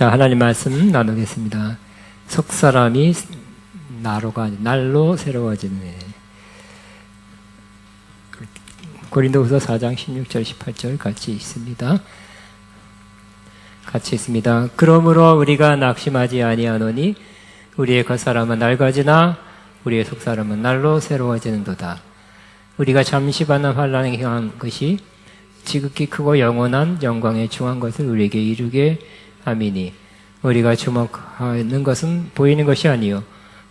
자, 하나님 말씀 나누겠습니다. 속 사람이 나로가 아닌 날로 새로워지는. 고린도후서 4장 16절 18절 같이 있습니다. 같이 있습니다. 그러므로 우리가 낙심하지 아니하노니 우리의 겉사람은 낡아지나 우리의 속사람은 날로 새로워지는도다. 우리가 잠시 받는 환난에 행한 것이 지극히 크고 영원한 영광에 중한 것을 우리에게 이루게 함이니 우리가 주목하는 것은 보이는 것이 아니요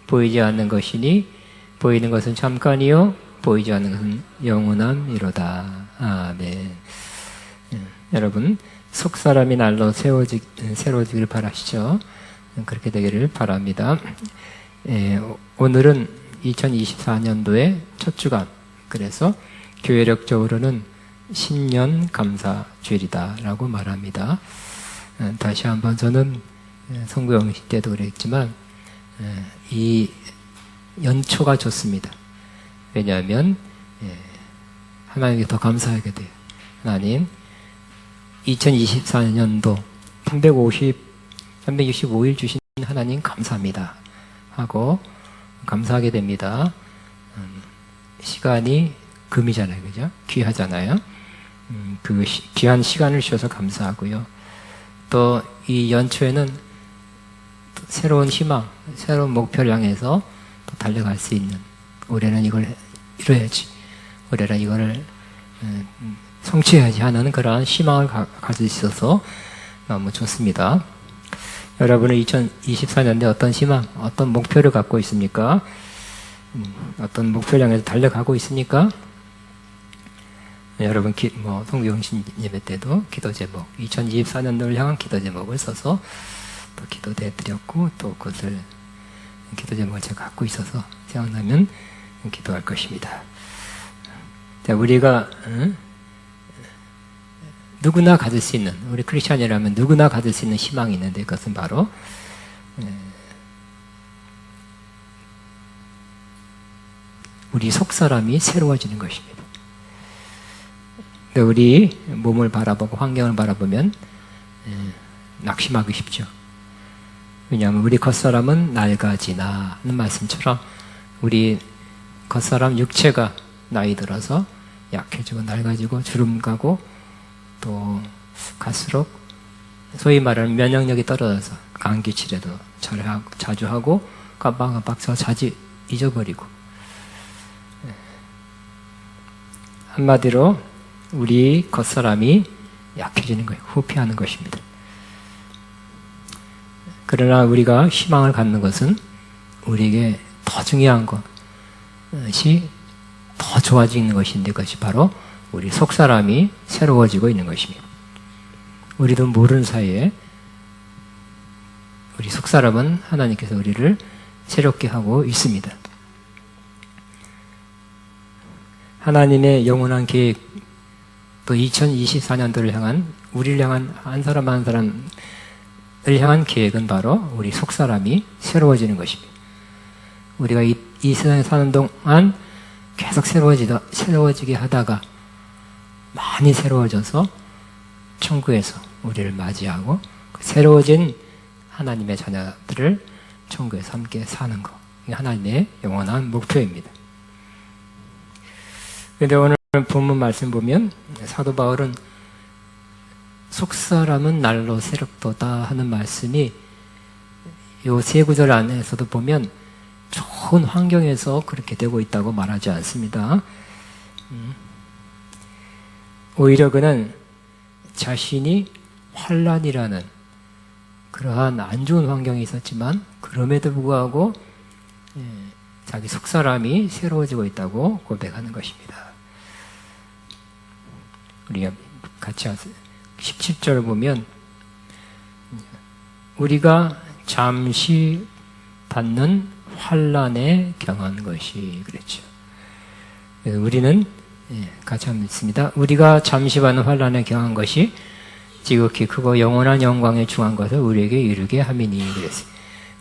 보이지 않는 것이니 보이는 것은 잠깐이요 보이지 않는 것은 영원함이로다. 아멘. 여러분 속사람이 날로 새로워지기를 바라시죠. 그렇게 되기를 바랍니다. 오늘은 2024년도의 첫 주간, 그래서 교회력적으로는 신년 감사 주일이다라고 말합니다. 다시 한번 저는 성구영식 때도 그랬지만 이 연초가 좋습니다. 왜냐하면 하나님께 더 감사하게 돼요. 하나님 2024년도 365일 주신 하나님 감사합니다 하고 감사하게 됩니다. 시간이 금이잖아요, 그죠? 귀하잖아요. 그 귀한 시간을 주셔서 감사하고요. 또 이 연초에는 또 새로운 희망, 새로운 목표를 향해서 또 달려갈 수 있는, 올해는 이걸 이뤄야지, 올해는 이거를 성취해야지 하는 그러한 희망을 가질 수 있어서 너무 좋습니다. 여러분은 2024년에 어떤 희망, 어떤 목표를 갖고 있습니까? 어떤 목표를 향해서 달려가고 있습니까? 여러분, 성경신 예배 때도 기도 제목, 2024년도를 향한 기도 제목을 써서 또 기도대 드렸고, 또 그것을, 기도 제목을 제가 갖고 있어서 생각나면 기도할 것입니다. 자, 우리가, 누구나 가질 수 있는, 우리 크리스찬이라면 누구나 가질 수 있는 희망이 있는데, 그것은 바로, 우리 속사람이 새로워지는 것입니다. 우리 몸을 바라보고 환경을 바라보면 낙심하기 쉽죠. 왜냐하면 우리 겉사람은 낡아지나 하는 말씀처럼 우리 겉사람 육체가 나이 들어서 약해지고 낡아지고 주름가고 또 갈수록 소위 말하는 면역력이 떨어져서 감기 치료도 자주 하고 깜빡깜빡 자주 잊어버리고, 한마디로 우리 겉사람이 약해지는 거예요. 후퇴하는 것입니다. 그러나 우리가 희망을 갖는 것은 우리에게 더 중요한 것이 더 좋아지는 것인데, 그것이 바로 우리 속사람이 새로워지고 있는 것입니다. 우리도 모르는 사이에 우리 속사람은 하나님께서 우리를 새롭게 하고 있습니다. 하나님의 영원한 계획, 또 2024년도를 향한, 우리를 향한 한 사람 한 사람을 향한 계획은 바로 우리 속사람이 새로워지는 것입니다. 우리가 이 세상에 사는 동안 계속 새로워지게 하다가 많이 새로워져서 천국에서 우리를 맞이하고 그 새로워진 하나님의 자녀들을 천국에서 함께 사는 것, 이게 하나님의 영원한 목표입니다. 그런데 오늘 본문 말씀 보면 사도 바울은 속사람은 날로 새롭도다 하는 말씀이 요 세 구절 안에서도 보면 좋은 환경에서 그렇게 되고 있다고 말하지 않습니다. 오히려 그는 자신이 환난이라는 그러한 안 좋은 환경이 있었지만 그럼에도 불구하고 자기 속사람이 새로워지고 있다고 고백하는 것입니다. 우리가 같이 17절 보면 우리가 잠시 받는 환난에 경한 것이 그랬죠. 우리는 같이 한번 읽습니다. 우리가 잠시 받는 환난에 경한 것이 지극히 크고 영원한 영광에 중한 것을 우리에게 이루게 함이니 그랬어요.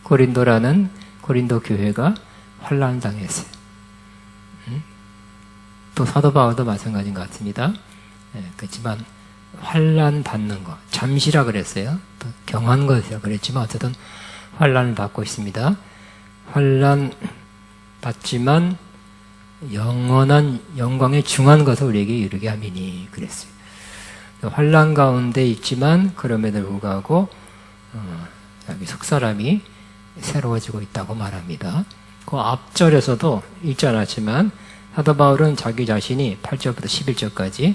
고린도 교회가 환난 당했어요. 또 사도 바울도 마찬가지인 것 같습니다. 그렇지만 환난 받는 거, 잠시라 그랬어요. 또 경한 것이라 그랬지만 어쨌든 환난을 받고 있습니다. 환난 받지만 영원한 영광에 중한 것을 우리에게 이르게 함이니 그랬어요. 환난 가운데 있지만 그럼에도 불구하고 여기 속사람이 새로워지고 있다고 말합니다. 그 앞절에서도 읽지 않았지만 사도 바울은 자기 자신이 8절부터 11절까지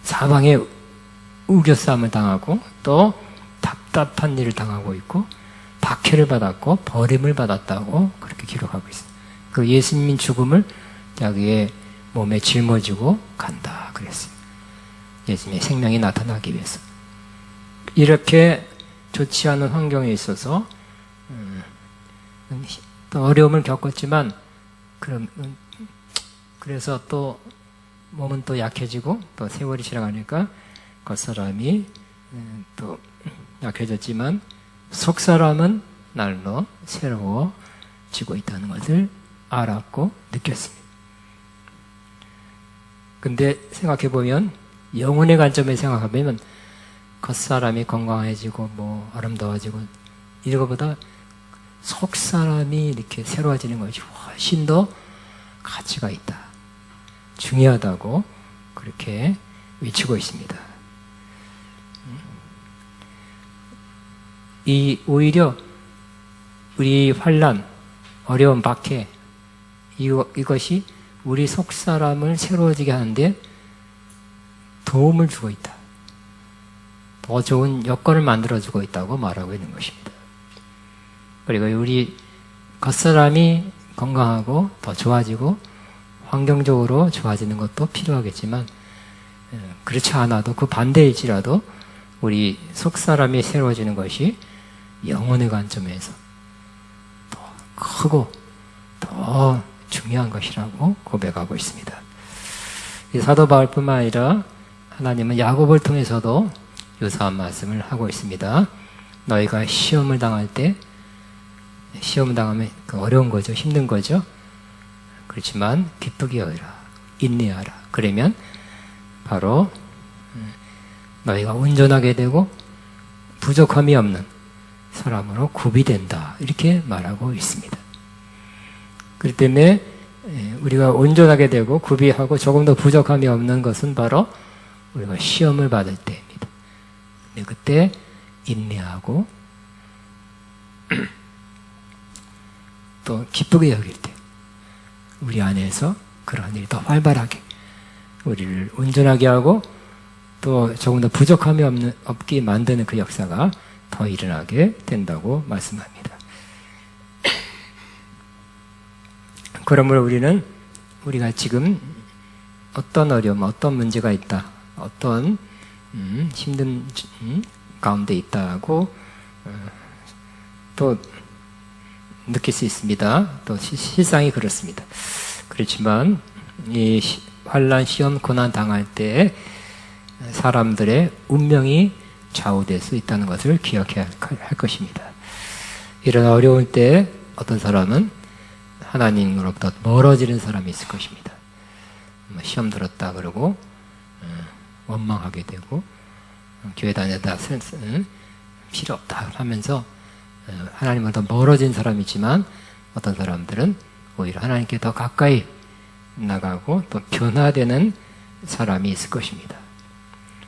사방에 우겨싸움을 당하고 또 답답한 일을 당하고 있고 박해를 받았고 버림을 받았다고 그렇게 기록하고 있습니다. 그 예수님의 죽음을 자기의 몸에 짊어지고 간다 그랬어요. 예수님의 생명이 나타나기 위해서. 이렇게 좋지 않은 환경에 있어서 또 어려움을 겪었지만 그래서 또 몸은 또 약해지고 또 세월이 지나가니까 겉사람이 또 약해졌지만 속사람은 날로 새로워지고 있다는 것을 알았고 느꼈습니다. 근데 생각해보면 영혼의 관점에 생각하면 겉사람이 건강해지고 뭐 아름다워지고 이런 것보다 속사람이 이렇게 새로워지는 것이 훨씬 더 가치가 있다. 중요하다고 그렇게 외치고 있습니다. 오히려 우리 환난, 어려운 박해 이것이 우리 속사람을 새로워지게 하는데 도움을 주고 있다. 더 좋은 여건을 만들어주고 있다고 말하고 있는 것입니다. 그리고 우리 겉사람이 건강하고 더 좋아지고 환경적으로 좋아지는 것도 필요하겠지만 그렇지 않아도 그 반대일지라도 우리 속사람이 새로워지는 것이 영혼의 관점에서 더 크고 더 중요한 것이라고 고백하고 있습니다. 이 사도 바울뿐만 아니라 하나님은 야곱을 통해서도 유사한 말씀을 하고 있습니다. 너희가 시험을 당할 때 시험을 당하면 어려운 거죠. 힘든 거죠. 그렇지만 기쁘게 여기라. 인내하라. 그러면 바로 너희가 온전하게 되고 부족함이 없는 사람으로 구비된다. 이렇게 말하고 있습니다. 그렇기 때문에 우리가 온전하게 되고 구비하고 조금 더 부족함이 없는 것은 바로 우리가 시험을 받을 때입니다. 근데 그때 인내하고 또 기쁘게 여길 때 우리 안에서 그러한 일이 더 활발하게 우리를 온전하게 하고 또 조금 더 부족함이 없게 만드는 그 역사가 더 일어나게 된다고 말씀합니다. 그러므로 우리가 지금 어떤 어려움, 어떤 문제가 있다, 어떤 힘든 가운데 있다고 또 느낄 수 있습니다. 또 실상이 그렇습니다. 그렇지만 이 환난, 시험, 고난 당할 때 사람들의 운명이 좌우될 수 있다는 것을 기억해야 할 것입니다. 이런 어려울 때 어떤 사람은 하나님으로부터 멀어지는 사람이 있을 것입니다. 시험 들었다 그러고 원망하게 되고 교회 다녔다 필요 없다 하면서 하나님으로부터 멀어진 사람이 있지만 어떤 사람들은 오히려 하나님께 더 가까이 나가고 또 변화되는 사람이 있을 것입니다.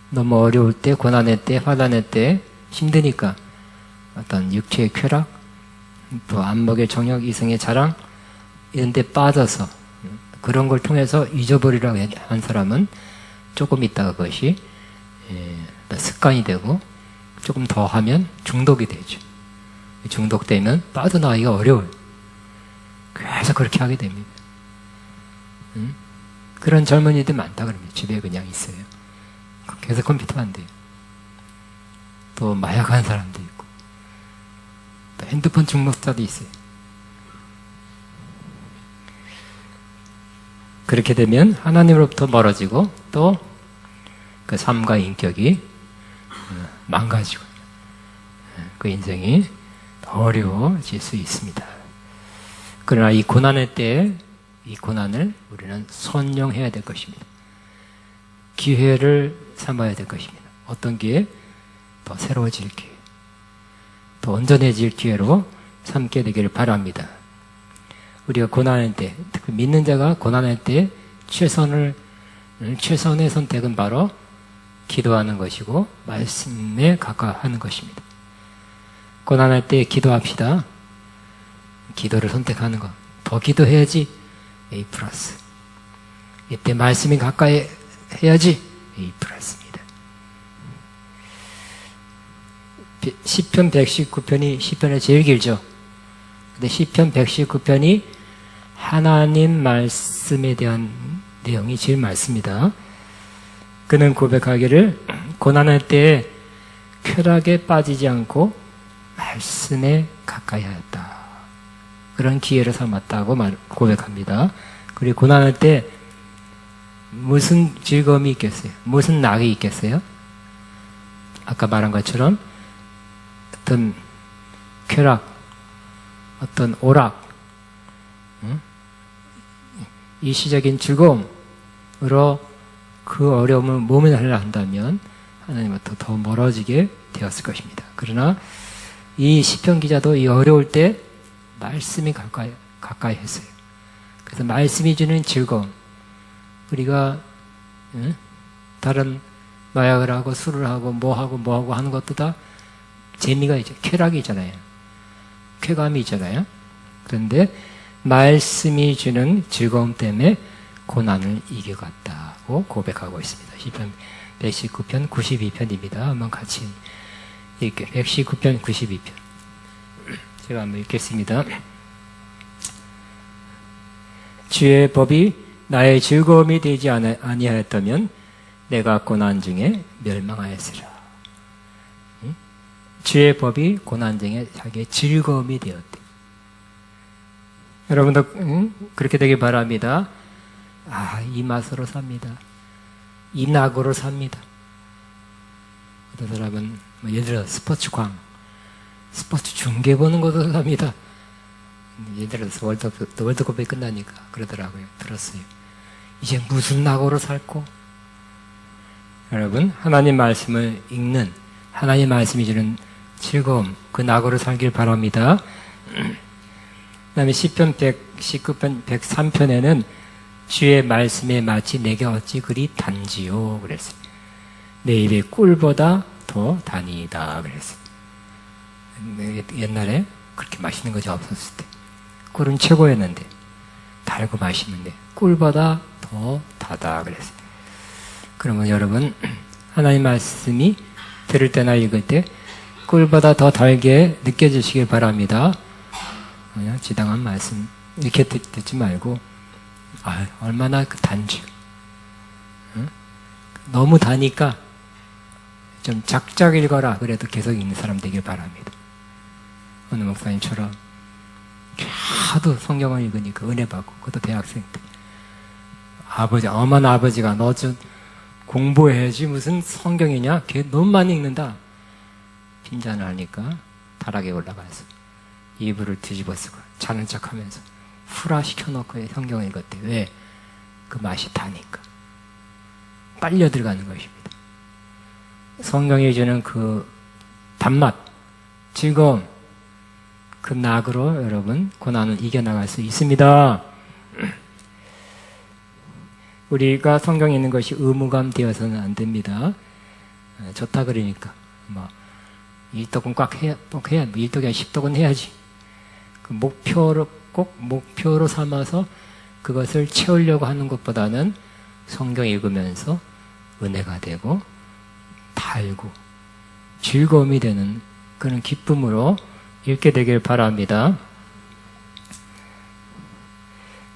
너무 어려울 때, 고난의 때, 환난의 때 힘드니까 어떤 육체의 쾌락, 또 안목의 정욕, 이성의 자랑 이런 데 빠져서 그런 걸 통해서 잊어버리려고 한 사람은 조금 있다가 그것이 습관이 되고 조금 더 하면 중독이 되죠. 중독되면 빠져나가기가 어려워요. 그래서 그렇게 하게 됩니다. 그런 젊은이들 많다 그럽니다. 집에 그냥 있어요. 계속 컴퓨터 안 돼요. 또 마약하는 사람도 있고 또 핸드폰 중독자도 있어요. 그렇게 되면 하나님으로부터 멀어지고 또 그 삶과 인격이 망가지고 그 인생이 더 어려워질 수 있습니다. 그러나 이 고난의 때에 이 고난을 우리는 선용해야 될 것입니다. 기회를 삼아야 될 것입니다. 어떤 기회? 더 새로워질 기회, 더 온전해질 기회로 삼게 되기를 바랍니다. 우리가 고난할 때, 특히 믿는 자가 고난할 때 최선의 선택은 바로 기도하는 것이고 말씀에 가까워하는 것입니다. 고난할 때 기도합시다. 기도를 선택하는 것. 더 기도해야지. A 플러스. 이때 말씀이 가까이 해야지. A 플러스입니다. 시편 119편이 시편에 제일 길죠. 근데 시편 119편이 하나님 말씀에 대한 내용이 제일 많습니다. 그는 고백하기를 고난할 때에 쾌락에 빠지지 않고 말씀에 가까이 하였다. 그런 기회를 삼았다고 고백합니다. 그리고 고난할 때 무슨 즐거움이 있겠어요? 무슨 낙이 있겠어요? 아까 말한 것처럼 어떤 쾌락, 어떤 오락, 일시적인 즐거움으로 그 어려움을 모면하려 한다면 하나님부터 더 멀어지게 되었을 것입니다. 그러나 이 시편 기자도 이 어려울 때 말씀이 가까이 했어요. 그래서 말씀이 주는 즐거움, 우리가 다른 마약을 하고 술을 하고 뭐하고 하는 것도 다 재미가 있죠. 쾌락이 있잖아요. 쾌감이 있잖아요. 그런데 말씀이 주는 즐거움 때문에 고난을 이겨갔다고 고백하고 있습니다. 시편 119편 92편입니다. 한번 같이 읽게. 119편 92편. 제가 한번 읽겠습니다. 주의 법이 나의 즐거움이 되지 아니하였다면 내가 고난 중에 멸망하였으리라. 주의 법이 고난 중에 자기의 즐거움이 되었대. 여러분도 그렇게 되길 바랍니다. 이 맛으로 삽니다. 이 낙으로 삽니다. 어떤 사람은 예를 들어 스포츠 중계 보는 것도 삽니다. 예를 들어서 월드컵이 끝나니까 그러더라고요. 들었어요. 이제 무슨 낙으로 살고? 여러분, 하나님 말씀을 읽는, 하나님 말씀이 주는 즐거움, 그 낙으로 살길 바랍니다. 그 다음에 시편 119편 103편에는 주의 말씀에 마치 내게 어찌 그리 단지요 그랬어요. 내 입에 꿀보다 더 단이다 그랬어요. 옛날에 그렇게 맛있는 것이 없었을 때 꿀은 최고였는데 달고 맛있는데 꿀보다 더 다다 그랬어요. 그러면 여러분, 하나님 말씀이 들을 때나 읽을 때 꿀보다 더 달게 느껴지시길 바랍니다. 그냥 지당한 말씀 이렇게 듣지 말고 얼마나 단지, 너무 다니까 좀 작작 읽어라 그래도 계속 읽는 사람 되길 바랍니다. 어느 목사님처럼 하도 성경을 읽으니까 은혜 받고, 그것도 대학생 때 엄한 아버지가 너 좀 공부해야지 무슨 성경이냐, 걔 너무 많이 읽는다 빈잔을 하니까 다락에 올라가서 이불을 뒤집어 쓰고 자는 척하면서 후라 시켜놓고 성경을 읽었대. 왜? 그 맛이 다니까. 빨려 들어가는 것입니다. 성경이 주는 그 단맛, 즐거움, 그 낙으로 여러분 고난을 이겨나갈 수 있습니다. 우리가 성경에 있는 것이 의무감 되어서는 안 됩니다. 좋다 그러니까 일독은 꽉 해야, 일독이 아니라 10독은 해야지. 그 꼭 목표로 삼아서 그것을 채우려고 하는 것보다는 성경 읽으면서 은혜가 되고 달고 즐거움이 되는 그런 기쁨으로 읽게 되길 바랍니다.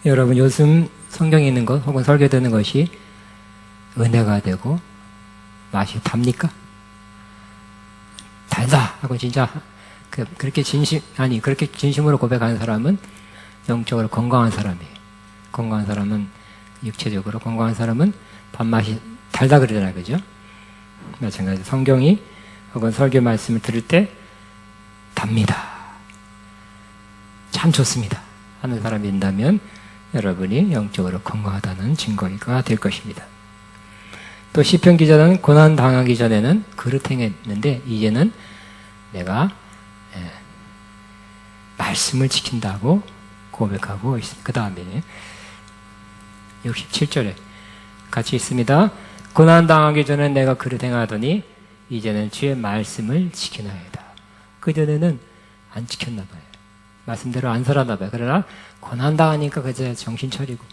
여러분, 요즘 성경에 있는 것 혹은 설교되는 것이 은혜가 되고 맛이 답니까? 달다 하고 진짜 그렇게 진심으로 고백하는 사람은 영적으로 건강한 사람이에요. 건강한 사람은 육체적으로 건강한 사람은 밥맛이 달다 그러잖아요. 그죠? 마찬가지로 성경이 혹은 설교 말씀을 들을 때 답니다. 참 좋습니다. 하는 사람이 있다면 여러분이 영적으로 건강하다는 증거가 될 것입니다. 또 시편 기자는 고난 당하기 전에는 그릇 행했는데 이제는 내가 말씀을 지킨다고 고백하고 있습니다. 그 다음에 67절에 같이 있습니다. 고난 당하기 전에 내가 그릇 행하더니 이제는 주의 말씀을 지키나이다. 그 전에는 안 지켰나 봐요. 말씀대로 안 살았나 봐요. 그러나 고난 당하니까 그저 정신 차리고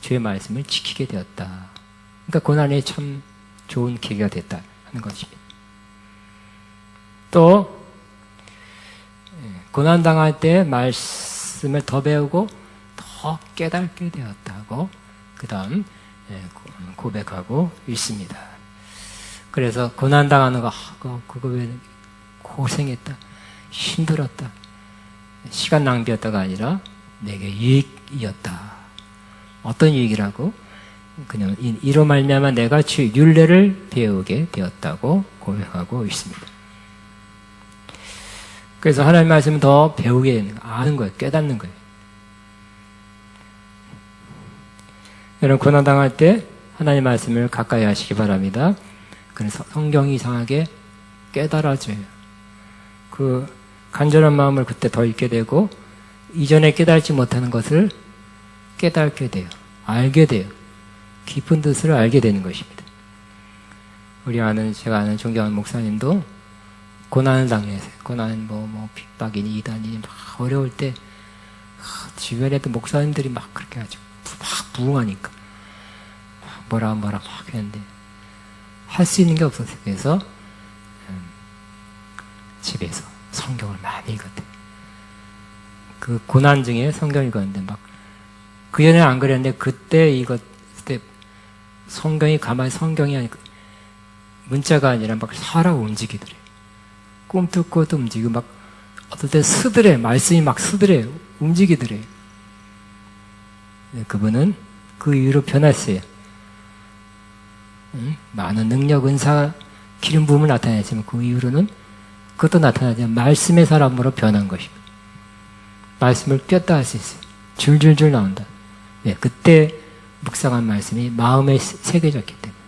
주의 말씀을 지키게 되었다. 그러니까 고난이 참 좋은 계기가 됐다 하는 것입니다. 또 고난 당할 때 말씀을 더 배우고 더 깨닫게 되었다고 그 다음 고백하고 있습니다. 그래서 고난 당하는 거 그거 왜 고생했다, 힘들었다, 시간 낭비였다가 아니라 내게 유익이었다. 어떤 유익이라고? 그냥 이로 말미암아 내가 주의 율례를 배우게 되었다고 고백하고 있습니다. 그래서 하나님의 말씀을 더 배우게 되는 거예요. 아는 거예요. 깨닫는 거예요. 여러분 고난 당할 때 하나님의 말씀을 가까이 하시기 바랍니다. 그래서 성경이 이상하게 깨달아져요. 그 간절한 마음을 그때 더 읽게 되고 이전에 깨달지 못하는 것을 깨닫게 돼요. 알게 돼요. 깊은 뜻을 알게 되는 것입니다. 제가 아는 존경하는 목사님도 고난을 당해서 고난 핍박이니 이단이니 막 어려울 때 주변에도 목사님들이 막 그렇게 하죠. 막 부흥하니까 뭐라 막 했는데 할 수 있는 게 없었어요. 그래서 집에서 성경을 많이 읽었대요. 그 고난 중에 성경 읽었는데 막 그 전에 안 그랬는데 그때 성경이 가만히 성경이 아니고 문자가 아니라 막 살아 움직이더래요. 꿈틀꿈틀 움직이고 막 어떨 때 쓰더래. 말씀이 막 쓰더래. 움직이더래. 그분은 그 이후로 변했어요. 많은 능력, 은사, 기름 부음을 나타냈지만 그 이후로는 그것도 나타나지 말씀의 사람으로 변한 것입니다. 말씀을 꿰다 할 수 있어요. 줄줄줄 나온다. 그때 묵상한 말씀이 마음에 새겨졌기 때문에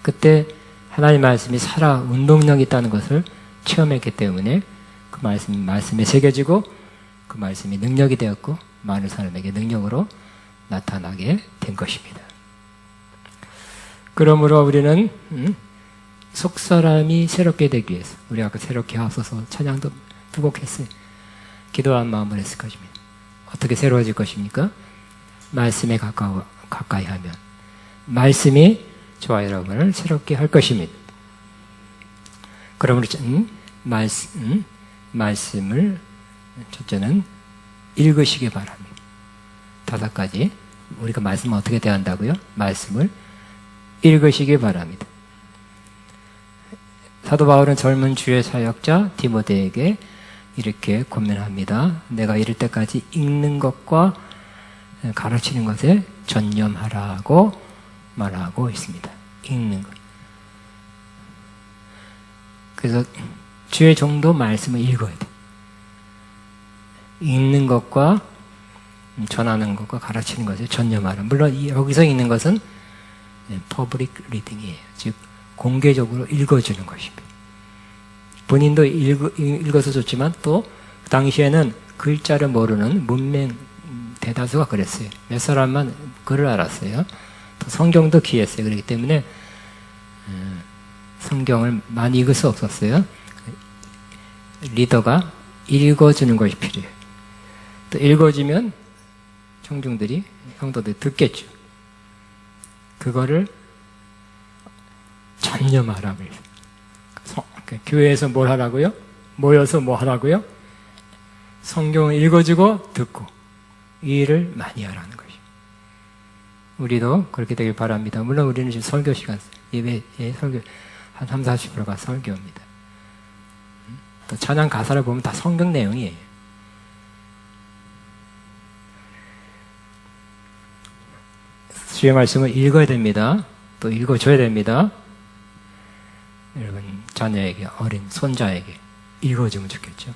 그때 하나님 말씀이 살아 운동력이 있다는 것을 체험했기 때문에 그 말씀에 새겨지고 그 말씀이 능력이 되었고 많은 사람에게 능력으로 나타나게 된 것입니다. 그러므로 우리는 속사람이 새롭게 되기 위해서 우리 아까 새롭게 하소서 찬양도 부곡했어요. 기도한 마음을 했을 것입니다. 어떻게 새로워질 것입니까? 말씀에 가까이 하면 말씀이 저와 여러분을 새롭게 할 것입니다. 그러므로 말씀을 첫째는 읽으시기 바랍니다. 5가지 우리가 말씀을 어떻게 대한다고요? 말씀을 읽으시기 바랍니다. 사도 바울은 젊은 주의 사역자 디모데에게 이렇게 권면합니다. 내가 이를 때까지 읽는 것과 가르치는 것에 전념하라고 말하고 있습니다. 읽는 것. 그래서 주의 종도 말씀을 읽어야 돼. 읽는 것과 전하는 것과 가르치는 것에 전념하라. 물론 여기서 읽는 것은 퍼블릭 리딩이에요. 즉 공개적으로 읽어주는 것입니다. 본인도 읽어서 좋지만 또 당시에는 글자를 모르는 문맹 대다수가 그랬어요. 몇 사람만 글을 알았어요. 또 성경도 귀했어요. 그렇기 때문에 성경을 많이 읽을 수 없었어요. 리더가 읽어주는 것이 필요해요. 또 읽어주면 청중들이, 성도들이 듣겠죠. 그거를 전념하라고 해요. 교회에서 뭘 하라고요? 모여서 뭐 하라고요? 성경을 읽어주고 듣고 이 일을 많이 하라는 것이죠. 우리도 그렇게 되길 바랍니다. 물론 우리는 지금 설교 시간, 예배에 설교 한 30-40%가 설교입니다. 또 찬양 가사를 보면 다 성경 내용이에요. 주의 말씀을 읽어야 됩니다. 또 읽어줘야 됩니다. 여러분 자녀에게, 어린 손자에게 읽어주면 좋겠죠.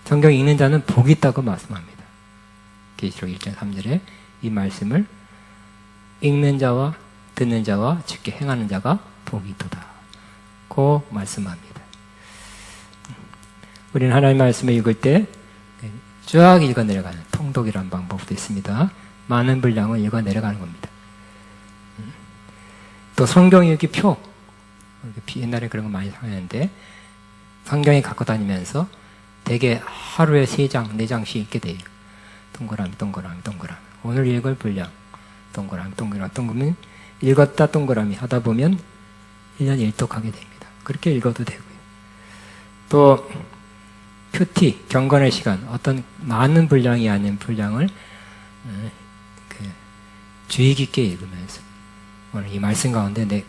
성경 읽는 자는 복이 있다고 말씀합니다. 계시록 1장 3절에 이 말씀을 읽는 자와 듣는 자와 쉽게 행하는 자가 복이 있도다. 고 말씀합니다. 우리는 하나님 말씀을 읽을 때 쫙 읽어 내려가는 통독이라는 방법도 있습니다. 많은 분량을 읽어 내려가는 겁니다. 또 성경 읽기 표, 옛날에 그런 거 많이 사용했는데 성경에 갖고 다니면서 대개 하루에 3장, 4장씩 읽게 돼요. 동그라미, 동그라미, 동그라미. 오늘 읽을 분량, 동그라미, 동그라미, 동그라미. 읽었다 동그라미 하다 보면 1년 1독하게 됩니다. 그렇게 읽어도 되고요. 또 큐티, 경건의 시간, 어떤 많은 분량이 아닌 분량을 주의 깊게 읽으면서 오늘 이 말씀 가운데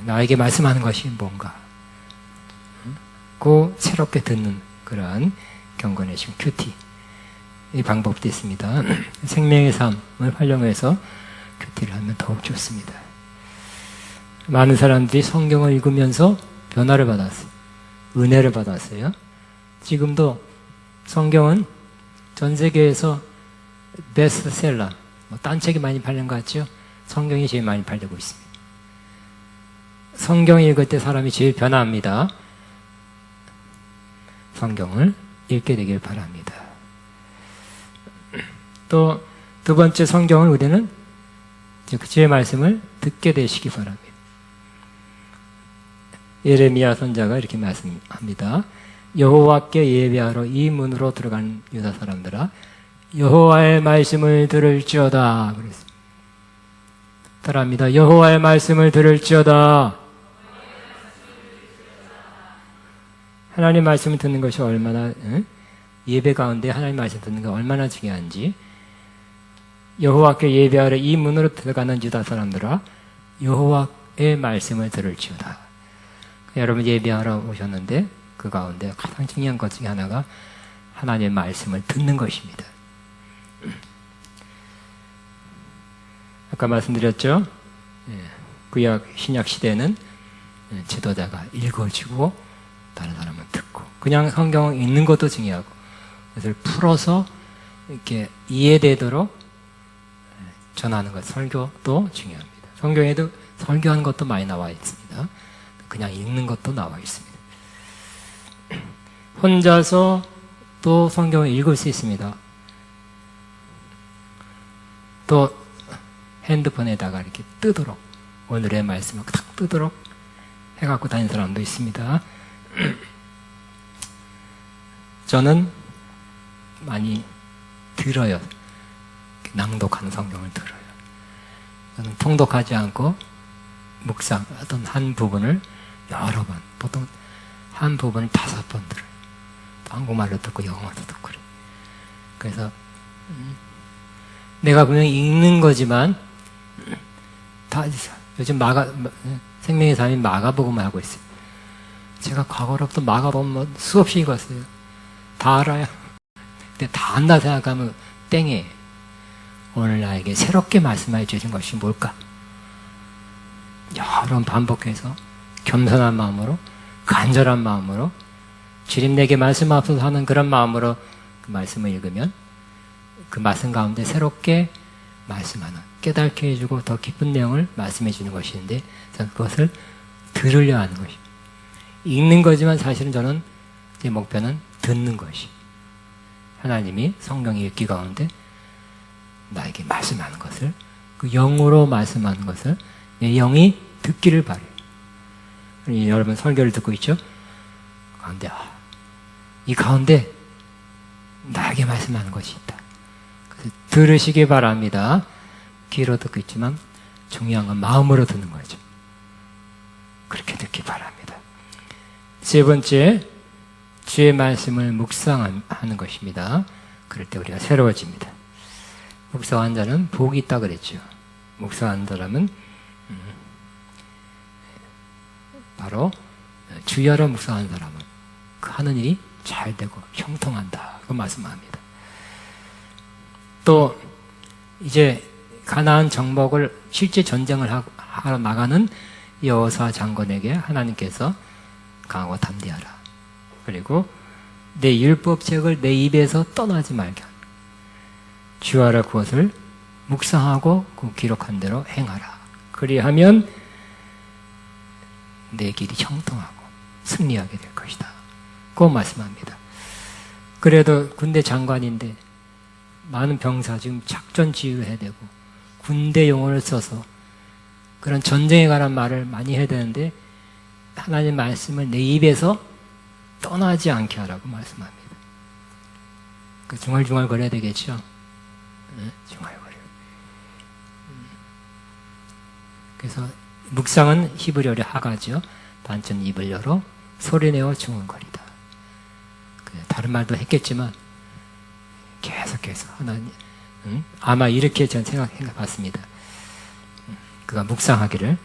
나에게 말씀하는 것이 뭔가 고 새롭게 듣는 그러한 경건의 시간, 큐티. 이 방법도 있습니다. 생명의 삶을 활용해서 큐티를 하면 더욱 좋습니다. 많은 사람들이 성경을 읽으면서 변화를 받았어요. 은혜를 받았어요. 지금도 성경은 전 세계에서 베스트셀러, 딴 책이 많이 팔린 것 같죠? 성경이 제일 많이 팔리고 있습니다. 성경 읽을 때 사람이 제일 변화합니다. 성경을 읽게 되길 바랍니다. 또 두 번째, 성경을 우리는 주의 말씀을 듣게 되시기 바랍니다. 예레미야 선자가 이렇게 말씀합니다. 여호와께 예배하러 이 문으로 들어간 유다 사람들아, 여호와의 말씀을 들을지어다. 그랬습니다. 따라합니다. 여호와의 말씀을 들을지어다. 하나님 말씀을 듣는 것이 얼마나 예배 가운데 하나님 말씀 듣는 게 얼마나 중요한지. 여호와께 예배하러 이 문으로 들어가는 유다 사람들아, 여호와의 말씀을 들을지어다. 여러분 예배하러 오셨는데 그 가운데 가장 중요한 것 중에 하나가 하나님의 말씀을 듣는 것입니다. 아까 말씀드렸죠? 구약 신약 시대는 지도자가 읽어주고 다른 사람은 듣고, 그냥 성경 읽는 것도 중요하고 그것을 풀어서 이렇게 이해되도록 전하는 것, 설교도 중요합니다. 성경에도 설교하는 것도 많이 나와 있습니다. 그냥 읽는 것도 나와 있습니다. 혼자서 또 성경을 읽을 수 있습니다. 또 핸드폰에다가 이렇게 뜨도록, 오늘의 말씀을 탁 뜨도록 해갖고 다니는 사람도 있습니다. 저는 많이 들어요. 낭독하는 성경을 들어요. 저는 통독하지 않고 묵상, 어떤 한 부분을 여러 번, 보통 한 부분을 5번 들어요. 한국말로 듣고 영어로 듣고 그래요. 그래서 내가 분명히 읽는 거지만 다 요즘 생명의 삶이 마가복음을 하고 있어요. 제가 과거로부터 마가복음 수없이 읽었어요. 다 알아요. 근데 다 안다 생각하면 땡이에요. 오늘 나에게 새롭게 말씀해 주신 것이 뭘까? 여러 번 반복해서 겸손한 마음으로, 간절한 마음으로, 주님 내게 말씀하소서 하는 그런 마음으로 그 말씀을 읽으면 그 말씀 가운데 새롭게 말씀하는, 깨닫게 해주고 더 깊은 내용을 말씀해 주는 것인데, 저는 그것을 들으려 하는 것입니다. 읽는 거지만 사실은 저는 제 목표는 듣는 것이, 하나님이 성경 읽기 가운데 나에게 말씀하는 것을, 그 영으로 말씀하는 것을 내 영이 듣기를 바래요. 여러분 설교를 듣고 있죠? 가운데 이 가운데 나에게 말씀하는 것이 있다. 그래서 들으시기 바랍니다. 귀로 듣고 있지만 중요한 건 마음으로 듣는 거죠. 그렇게 듣기 바랍니다. 세 번째, 주의 말씀을 묵상하는 것입니다. 그럴 때 우리가 새로워집니다. 묵상한 자는 복이 있다 그랬죠. 묵상한 사람은 바로 주야로 묵상한 사람은 그 하는 일이 잘 되고 형통한다. 그 말씀합니다. 또 이제 가나안 정복을 실제 전쟁을 하러 나가는 여호수아 장군에게 하나님께서 강하고 담대하라. 그리고 내 율법책을 내 입에서 떠나지 말게 하라. 주야로 그것을 묵상하고 그 기록한 대로 행하라. 그리하면 내 길이 형통하고 승리하게 될 것이다. 그 말씀합니다. 그래도 군대 장관인데 많은 병사 지금 작전 지휘해야 되고 군대 용어를 써서 그런 전쟁에 관한 말을 많이 해야 되는데 하나님 말씀을 내 입에서 떠나지 않게 하라고 말씀합니다. 그 중얼중얼 거려야 되겠죠? 네? 중얼거려. 그래서 묵상은 히브리어로 하가죠. 반전 입을 열어 소리내어 중얼거리다. 다른 말도 했겠지만 계속해서 하나님 아마 이렇게 전 생각해 봤습니다. 그가 묵상하기를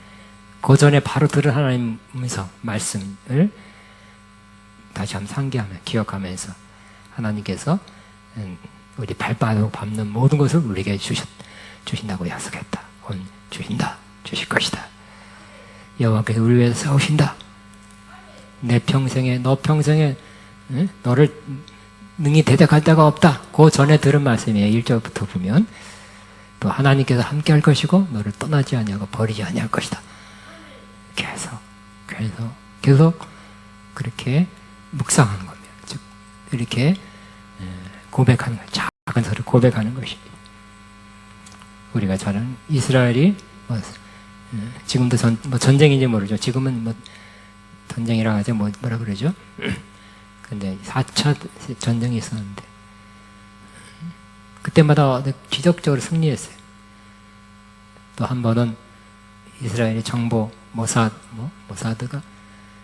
그 전에 바로 들은 하나님 음성 말씀을 다시 한번 상기하며 기억하면서 하나님께서 우리 발바닥 밟는 모든 것을 우리에게 주신다고 약속했다. 오늘 주신다. 주실 것이다. 여호와께서 우리 위해서 싸우신다. 내 평생에 너 평생에 너를 능히 대적할 데가 없다. 그 전에 들은 말씀이에요. 1절부터 보면 또 하나님께서 함께 할 것이고 너를 떠나지 아니하고 버리지 아니할 것이다. 계속 그렇게 묵상하는 겁니다. 즉 이렇게 고백하는 거예요. 작은 소리를 고백하는 것입니다. 우리가 잘 아는 이스라엘이 지금도 전쟁인지 모르죠. 지금은 뭐 전쟁이라 하죠. 뭐라 그러죠? 근데 4차 전쟁이 있었는데 그때마다 기적적으로 승리했어요. 또 한 번은 이스라엘의 정보 모사드가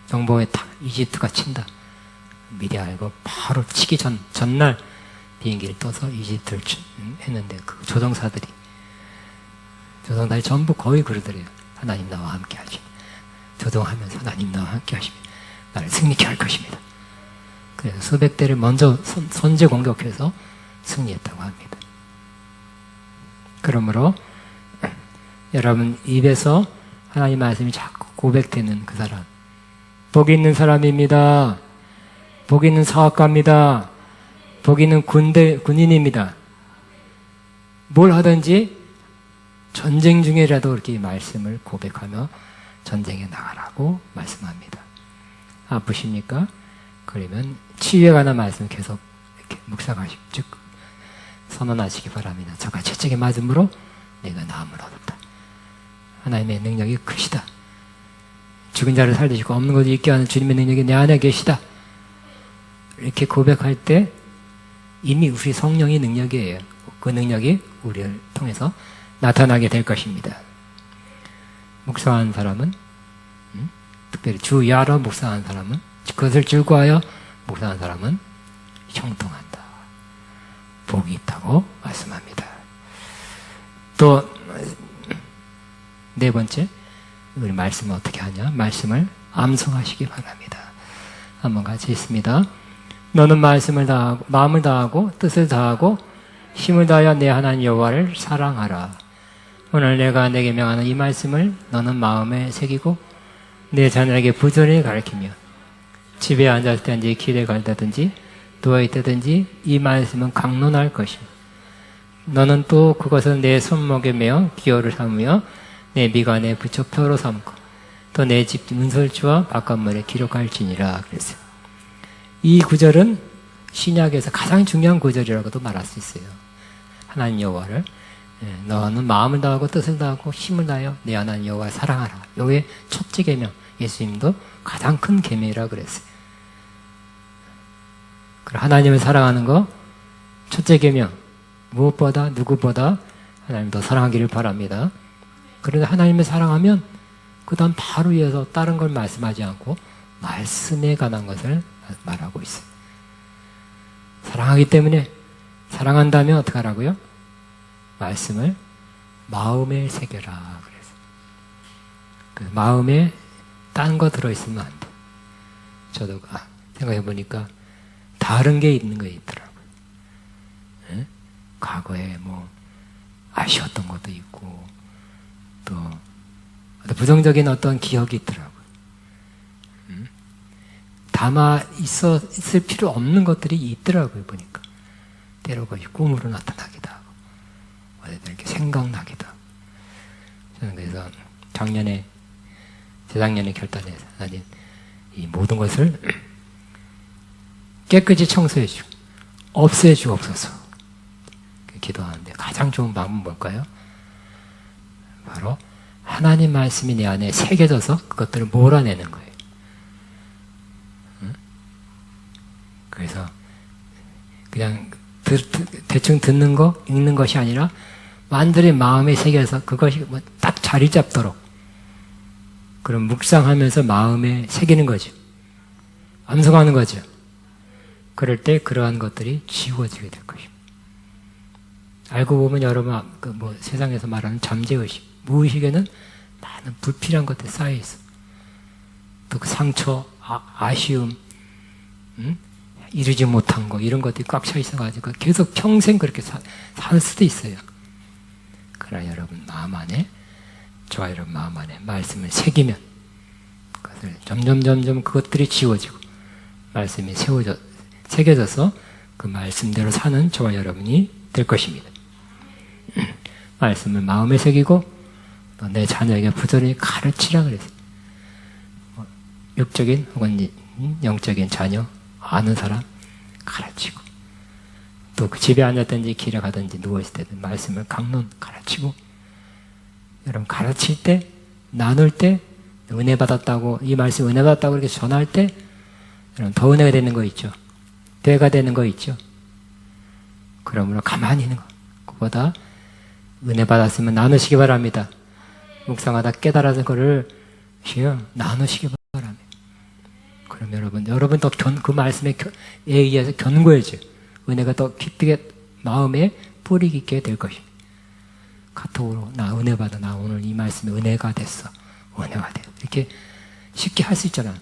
정보에 딱 이집트가 친다. 미리 알고 바로 치기 전날 비행기를 떠서 이집트를 했는데 그 조종사들이 전부 거의 그러더래요. 하나님 나와 함께 하시면 조종하면서 하나님 나와 함께 하시면 나를 승리케 할 것입니다. 그래서 수백 대를 먼저 선제 공격해서 승리했다고 합니다. 그러므로 여러분 입에서 하나님 말씀이 자꾸 고백되는 그 사람 복 있는 사람입니다. 복 있는 사업가입니다. 복 있는 군인입니다. 뭘 하든지 전쟁 중에라도 이렇게 말씀을 고백하며 전쟁에 나가라고 말씀합니다. 아프십니까? 그러면 치유에 관한 말씀 계속 이렇게 묵상하시고 즉 선언하시기 바랍니다. 저가 채찍에 맞음으로 내가 나음을 얻었다. 하나님의 능력이 크시다. 죽은 자를 살리시고 없는 것을 있게 하는 주님의 능력이 내 안에 계시다. 이렇게 고백할 때 이미 우리 성령의 능력이에요. 그 능력이 우리를 통해서 나타나게 될 것입니다. 묵상하는 사람은 특별히 주 야로 묵상하는 사람은 그것을 즐거워하여 묵상하는 사람은 형통한다. 복이 있다고 말씀합니다. 또 네 번째 우리 말씀을 어떻게 하냐? 말씀을 암송하시기 바랍니다. 한번 같이 있습니다. 너는 말씀을 다하고 마음을 다하고 뜻을 다하고 힘을 다하여 내 하나님 여호와를 사랑하라. 오늘 내가 내게 명하는 이 말씀을 너는 마음에 새기고 내 자녀에게 부지런히 가르치며 집에 앉았을 때든지 길에 갈 때든지 누워있다든지 이 말씀은 강론할 것이며 너는 또 그것을 내 손목에 매어 기호를 삼으며 내 미간에 붙여 표로 삼고 또 내 집 문설주와 바깥문에 기록할지니라 그랬어요. 이 구절은 신약에서 가장 중요한 구절이라고도 말할 수 있어요. 하나님 여호와를 너는 마음을 다하고 뜻을 다하고 힘을 다하여 내 하나님 여호와를 사랑하라. 요게 첫째 계명, 예수님도 가장 큰 계명이라 그랬어요. 하나님을 사랑하는 거 첫째 계명, 무엇보다 누구보다 하나님 더 사랑하기를 바랍니다. 그런데 하나님을 사랑하면 그 다음 바로 이어서 다른 걸 말씀하지 않고 말씀에 관한 것을 말하고 있어요. 사랑하기 때문에 사랑한다면 어떻게 하라고요? 말씀을 마음에 새겨라 그래서 그 마음에 딴 거 들어있으면 안 돼. 저도 생각해 보니까 다른 게 있는 거 있더라고요. 네? 과거에 뭐 아쉬웠던 것도 있고 또 부정적인 어떤 기억이 있더라고요. 담아 있을 필요 없는 것들이 있더라고요. 보니까 때로 것이 꿈으로 나타나기도 하고 이렇게 생각나기도. 저는 그래서 재작년에 결단해서 하나님 이 모든 것을 깨끗이 청소해 주고 없애 주옵소서 기도하는데 가장 좋은 방법은 뭘까요? 바로 하나님 말씀이 내 안에 새겨져서 그것들을 몰아내는 거예요. 그래서 그냥 대충 듣는 거, 읽는 것이 아니라 완전히 마음에 새겨서 그것이 딱 자리 잡도록 그런 묵상하면서 마음에 새기는 거죠. 암송하는 거죠. 그럴 때 그러한 것들이 지워지게 될 것입니다. 알고 보면 여러분 세상에서 말하는 잠재의식, 무의식에는 많은 불필요한 것들이 쌓여있어. 또 그 상처, 아쉬움, 이루지 못한 거 이런 것들이 꽉 차 있어가지고 계속 평생 그렇게 살 수도 있어요. 그러나 여러분 마음 안에 저와 여러분 마음 안에 말씀을 새기면 그것을 점점 그것들이 지워지고 말씀이 새겨져서 그 말씀대로 사는 저와 여러분이 될 것입니다. 말씀을 마음에 새기고 또 내 자녀에게 부지런히 가르치라 그랬어요. 육적인 혹은 영적인 자녀 아는 사람 가르치고 또 그 집에 앉았든지 길에 가든지 누워있을 때든 말씀을 강론 가르치고 여러분 가르칠 때 나눌 때 은혜 받았다고 이 말씀 은혜 받았다고 이렇게 전할 때 여러분 더 은혜가 되는 거 있죠. 대가 되는 거 있죠. 그러므로 가만히 있는 거 그보다 은혜 받았으면 나누시기 바랍니다. 묵상하다 깨달아서 그거를 나누시기 바랍니다. 그럼 여러분 또 그 말씀에 의해서 견고해져. 은혜가 더 깊게 마음에 뿌리 깊게 될 것입니다. 카톡으로 나 은혜 받아. 나 오늘 이 말씀에 은혜가 됐어. 은혜가 돼. 이렇게 쉽게 할 수 있잖아.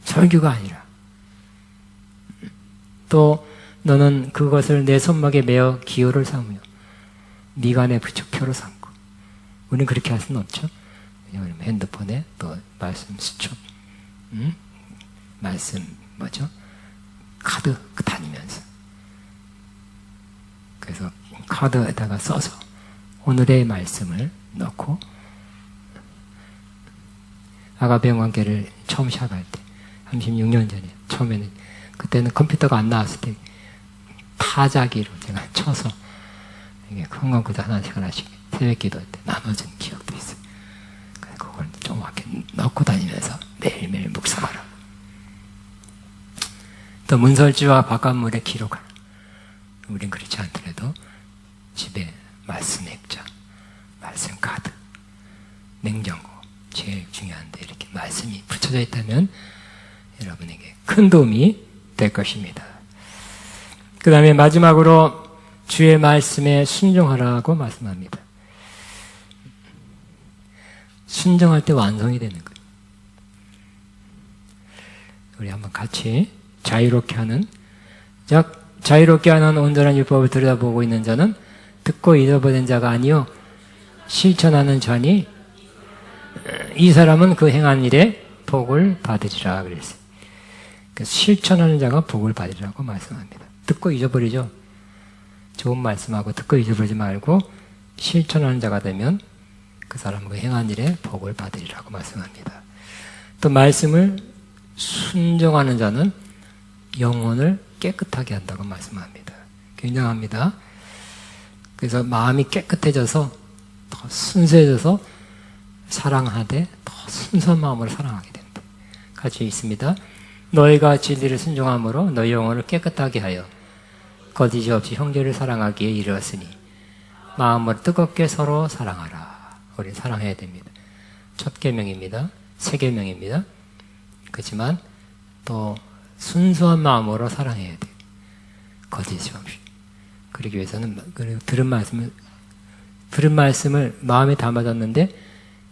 설교가 아니라. 또 너는 그것을 내 손목에 매어 기호를 삼으며 미간에 붙여 표로 삼고. 우리는 그렇게 할 수는 없죠. 왜냐하면 핸드폰에 또 말씀 수첩 말씀 카드 다니면서 그래서 카드에다가 써서 오늘의 말씀을 넣고 아가페 관계를 처음 시작할 때 36년 전에 처음에는 그때는 컴퓨터가 안 나왔을 때 타자기로 제가 쳐서 이게 건강구도 하나씩 새벽 기도할 때 나눠준 기억도 있어요. 그걸 좀 이렇게 넣고 다니면서 매일매일 묵상하라. 또 문설주와 바깥물에 기록하라. 우린 그렇지 않더라도 집에 말씀 액자, 말씀 카드, 냉장고 제일 중요한데 이렇게 말씀이 붙여져 있다면 여러분에게 큰 도움이 될 것입니다. 그 다음에 마지막으로 주의 말씀에 순종하라고 말씀합니다. 순종할 때 완성이 되는 거예요. 우리 한번 같이 자유롭게 하는 온전한 율법을 들여다보고 있는 자는 듣고 잊어버린 자가 아니요 실천하는 자니 이 사람은 그 행한 일에 복을 받으리라 그랬어요. 그래서 실천하는 자가 복을 받으리라고 말씀합니다. 듣고 잊어버리죠. 좋은 말씀하고 듣고 잊어버리지 말고 실천하는 자가 되면 그 사람은 그 행한 일에 복을 받으리라고 말씀합니다. 또 말씀을 순종하는 자는 영혼을 깨끗하게 한다고 말씀합니다. 굉장합니다. 그래서 마음이 깨끗해져서 더 순수해져서 사랑하되 더 순수한 마음으로 사랑하게 된다. 같이 있습니다. 너희가 진리를 순종함으로 너희 영혼을 깨끗하게 하여 거짓이 없이 형제를 사랑하기에 이르렀으니 마음으로 뜨겁게 서로 사랑하라. 우리 사랑해야 됩니다. 첫 계명입니다. 세 계명입니다. 그렇지만 또 순수한 마음으로 사랑해야 돼요. 거짓이 없이. 그러기 위해서는 들은 말씀을 마음에 담아졌는데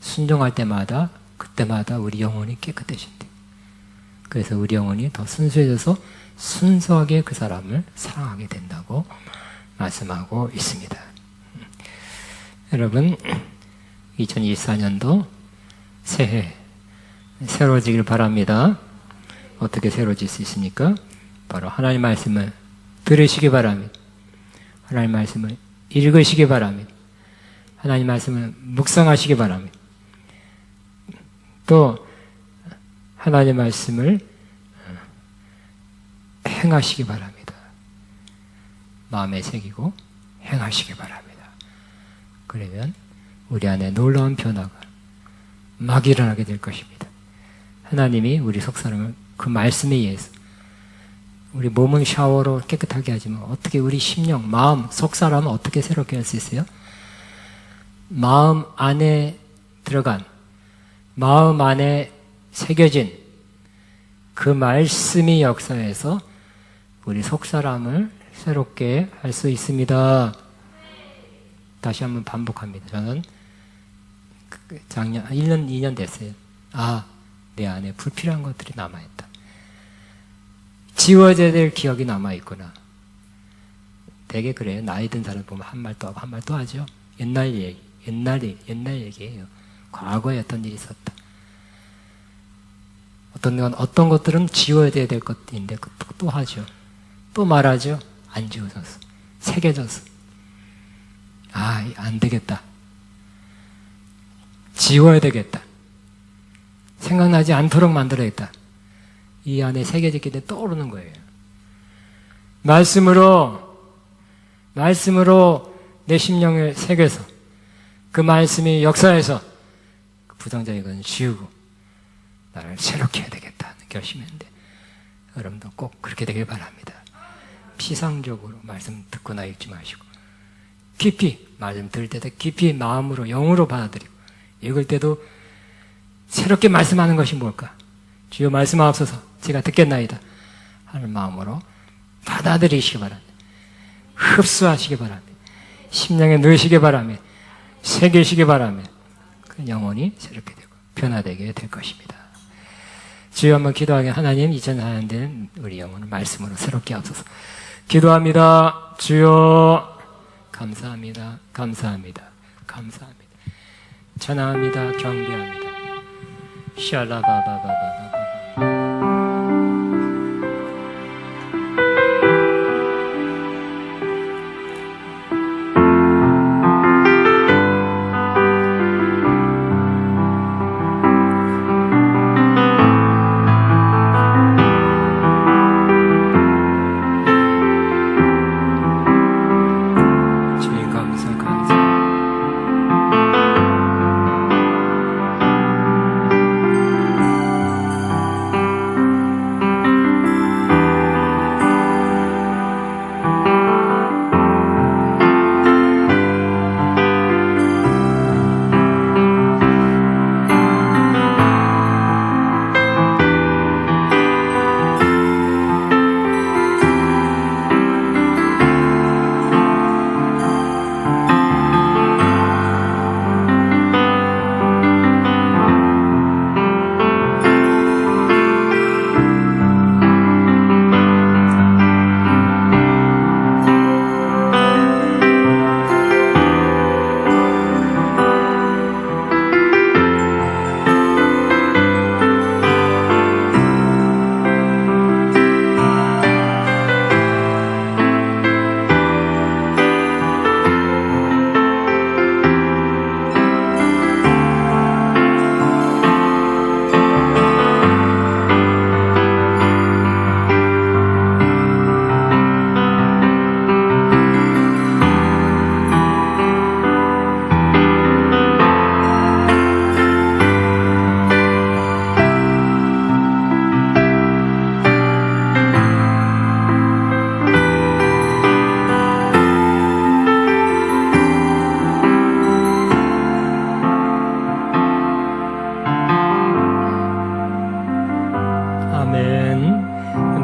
순종할 때마다 그때마다 우리 영혼이 깨끗해진대요. 그래서 우리 영혼이 더 순수해져서 순수하게 그 사람을 사랑하게 된다고 말씀하고 있습니다. 여러분 2024년도 새해 새로워지길 바랍니다. 어떻게 새로워질 수 있습니까? 바로 하나님 말씀을 들으시기 바랍니다. 하나님 말씀을 읽으시기 바랍니다. 하나님 말씀을 묵상하시기 바랍니다. 또 하나님 말씀을 행하시기 바랍니다. 마음에 새기고 행하시기 바랍니다. 그러면 우리 안에 놀라운 변화가 막 일어나게 될 것입니다. 하나님이 우리 속사람을 그 말씀에 의해서, 우리 몸은 샤워로 깨끗하게 하지만 어떻게 우리 심령, 마음, 속사람은 어떻게 새롭게 할 수 있어요? 마음 안에 들어간, 마음 안에 새겨진 그 말씀이 역사해서 우리 속사람을 새롭게 할 수 있습니다. 다시 한번 반복합니다. 저는 작년 1년, 2년 됐어요. 내 안에 불필요한 것들이 남아있다. 지워져야 될 기억이 남아있구나. 되게 그래요. 나이 든 사람 보면 한 말 또 하고 한 말 또 하죠. 옛날 얘기예요. 과거에 어떤 일이 있었다. 어떤 것들은 지워야 될 것인데 또 하죠. 또 말하죠. 안 지워졌어. 새겨졌어. 안 되겠다. 지워야 되겠다. 생각나지 않도록 만들어야겠다. 이 안에 새겨졌기 때문에 떠오르는 거예요. 말씀으로 내 심령을 새겨서 그 말씀이 역사해서 그 부정적인 건 지우고 나를 새롭게 해야 되겠다는 결심했는데, 여러분도 꼭 그렇게 되길 바랍니다. 피상적으로 말씀 듣거나 읽지 마시고 깊이, 말씀 들을 때도 깊이 마음으로, 영으로 받아들이고, 읽을 때도 새롭게 말씀하는 것이 뭘까? 주여 말씀하옵소서, 제가 듣겠나이다 하는 마음으로 받아들이시기 바랍니다. 흡수하시기 바랍니다. 심령에 넣으시기 바랍니다. 새기시기 바랍니다. 그 영혼이 새롭게 되고 변화되게 될 것입니다. 주여 한번 기도하게. 하나님, 2004년 된 우리 영혼을 말씀으로 새롭게 하옵소서. 기도합니다. 주여 감사합니다. 감사합니다. 감사합니다. 찬양합니다. 경배합니다. 샬라바바바바바바.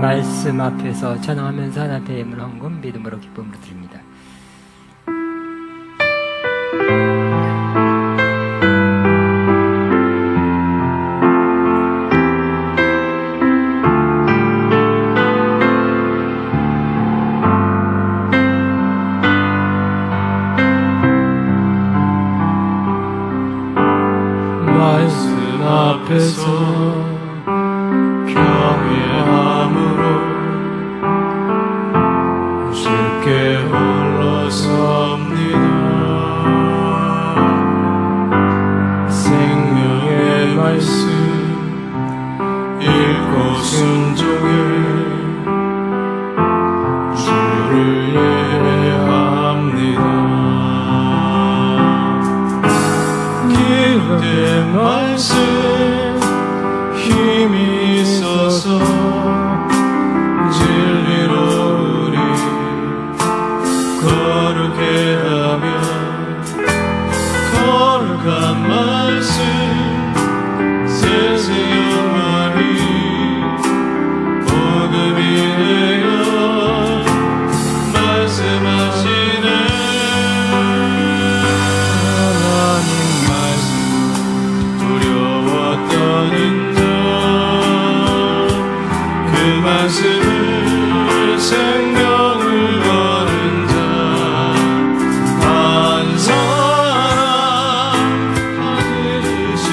말씀 앞에서 찬양하면서 하나님의 예물 헌금 믿음으로 기쁨으로 드립니다. 말씀 앞에서 경외함으로 쉽게 홀로 섭니다. 주의 말씀 힘이 있어서 진리로 우리 거룩해 하며 거룩한 말씀 세세 영원히 복음이 되어 말씀하시네 하나님 말씀 두려워 떠는 자 그 말씀을 생명을 거는 자 한 사람 받으시는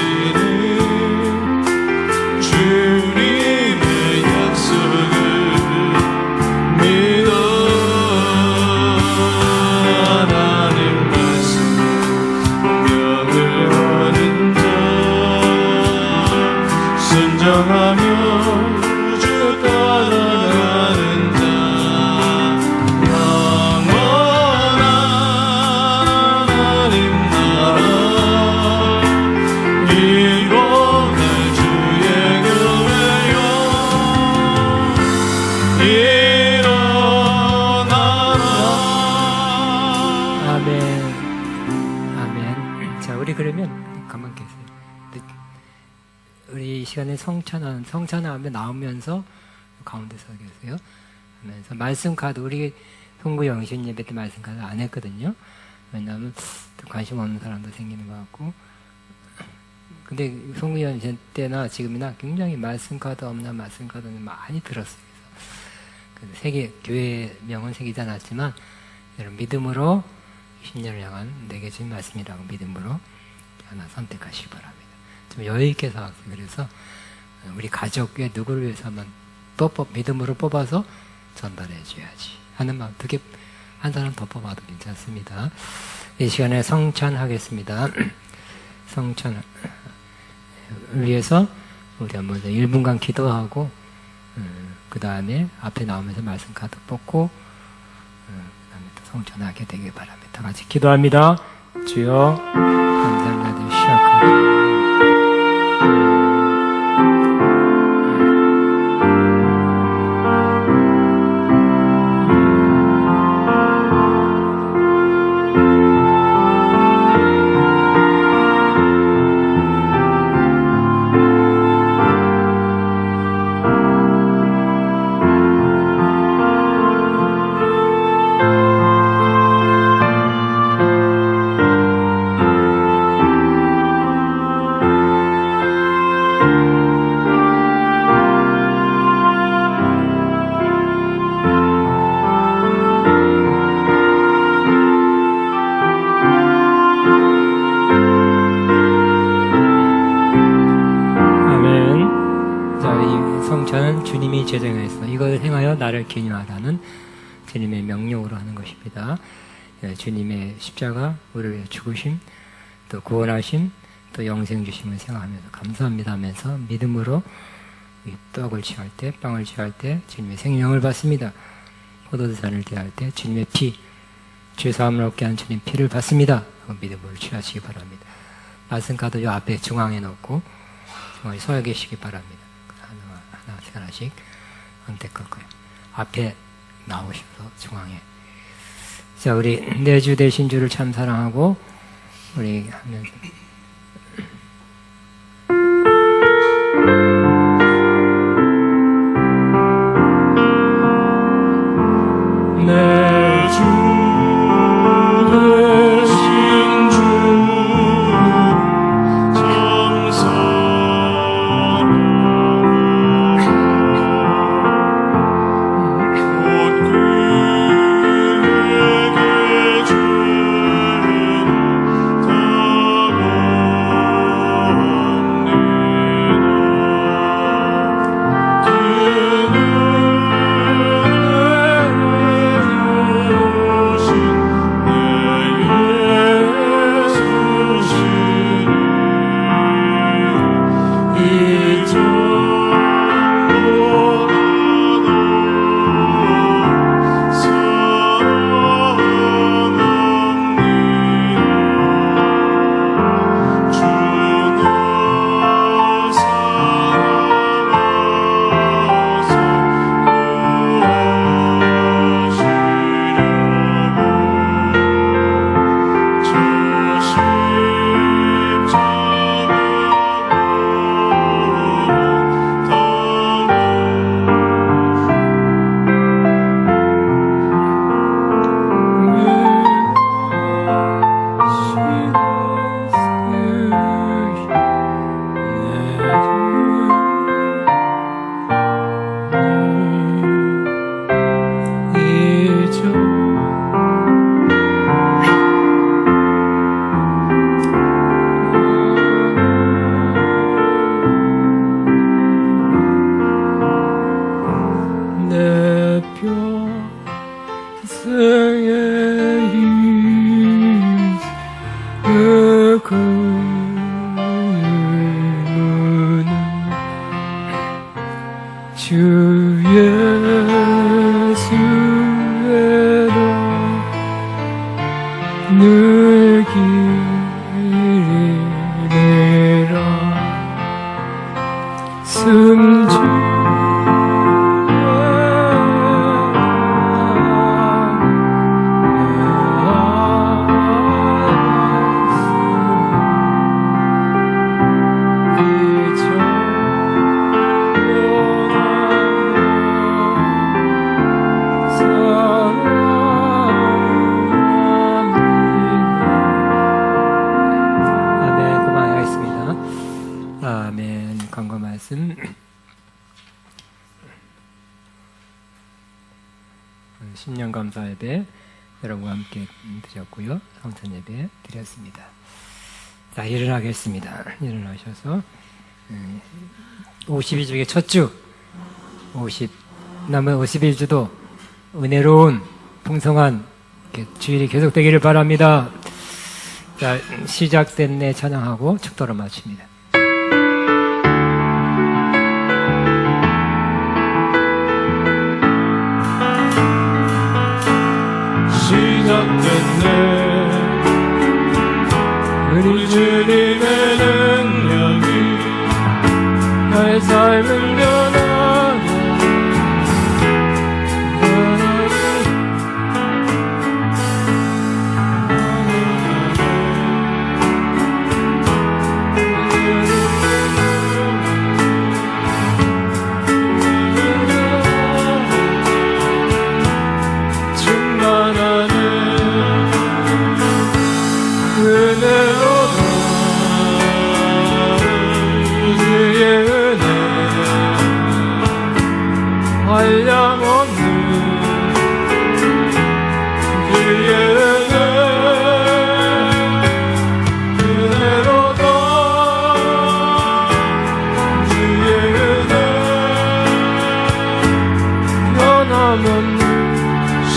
주님의 약속을 믿어 하나님 말씀 명을 하는 자 순종하며 주 따라가는 자 영원한 하나님 나라 이곳날 주의 교회여 일어나라. 아멘. 아멘. 자, 우리 그러면 가만 계세요. 우리 이 시간에 성찬하며 나오면서 가운데 서 계세요. 하면서 말씀 카드, 우리 송구 영신 예배 때 말씀 카드 안 했거든요. 왜냐하면 또 관심 없는 사람도 생기는 것 같고. 근데 송구 영신 때나 지금이나 굉장히 말씀 카드 없나 말씀 카드는 많이 들었어요. 그래서 세계 교회명은 새기지 않았지만 여러분 믿음으로 10년을 향한 내게 주신 말씀이라고 믿음으로 하나 선택하시기 바랍니다. 좀 여유 있게 살았어요. 그래서 우리 가족에 누구를 위해서 한번 또 믿음으로 뽑아서 전달해 줘야지 하는 마음, 두 개 한 사람 더 뽑아도 괜찮습니다. 이 시간에 성찬하겠습니다. 성찬을 위해서 우리 한번 1분간 기도하고 그 다음에 앞에 나오면서 말씀 카드 뽑고 그 다음에 또 성찬하게 되길 바랍니다. 다 같이 기도합니다. 주여 감사합니다. 시작합니다. 성찬은 주님이 제정하였어. 이것을 행하여 나를 기념하라는 주님의 명령으로 하는 것입니다. 주님의 십자가, 우리를 위해 죽으심, 또 구원하심, 또 영생 주심을 생각하면서 감사합니다 하면서 믿음으로 이 떡을 취할 때, 빵을 취할 때 주님의 생명을 받습니다. 포도주잔을 대할 때 주님의 피, 죄사함을 얻게 하는 주님 피를 받습니다. 믿음으로 취하시기 바랍니다. 말씀 카드 요 앞에 중앙에 놓고 중앙에 서 계시기 바랍니다. 하나씩 선택할 거예요. 앞에 나오셔서 중앙에. 자, 우리 내 주 되신 주를 참 사랑하고 우리 하면서 내 주 되신 주 참 사랑하고 말씀 신년 감사 예배 여러분과 함께 드렸고요. 성찬 예배 드렸습니다. 자, 일어나겠습니다. 일어나셔서 50일 중에 첫 주, 남은 50일주도 은혜로운 풍성한 주일이 계속되기를 바랍니다. 자, 시작된 내 찬양하고 축도를 마칩니다. 시작됐네 우리 주님의 능력이 나의 삶은 변하고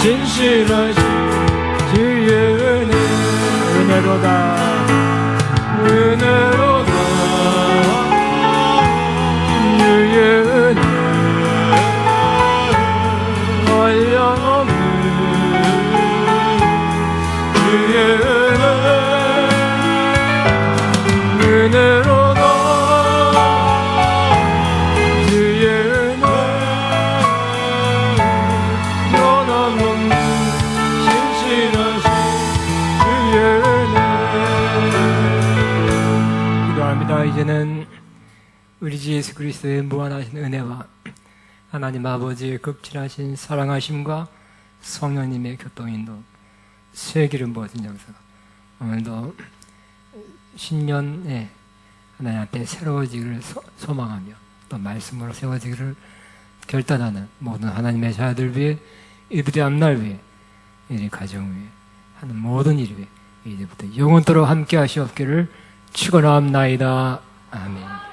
신실하신 주의 은혜로다 주의 은혜 한량없는 주의 은혜로다 주의 은혜 변함없는 신실하신 주의 은혜. 기도합니다. 이제는 우리 주 예수 그리스도의 무한하신 은혜와 하나님 아버지의 극진하신 사랑하심과 성령님의 교통인도 세기름 부어진 역사가 오늘도 신년에 하나님 앞에 새로워지기를 소망하며 또 말씀으로 세워지기를 결단하는 모든 하나님의 자녀들 위해 이들의 앞날 위해 이들의 가정 위해 하는 모든 일 위해 이제부터 영원토록 함께 하시옵기를 축원합나이다. 아멘.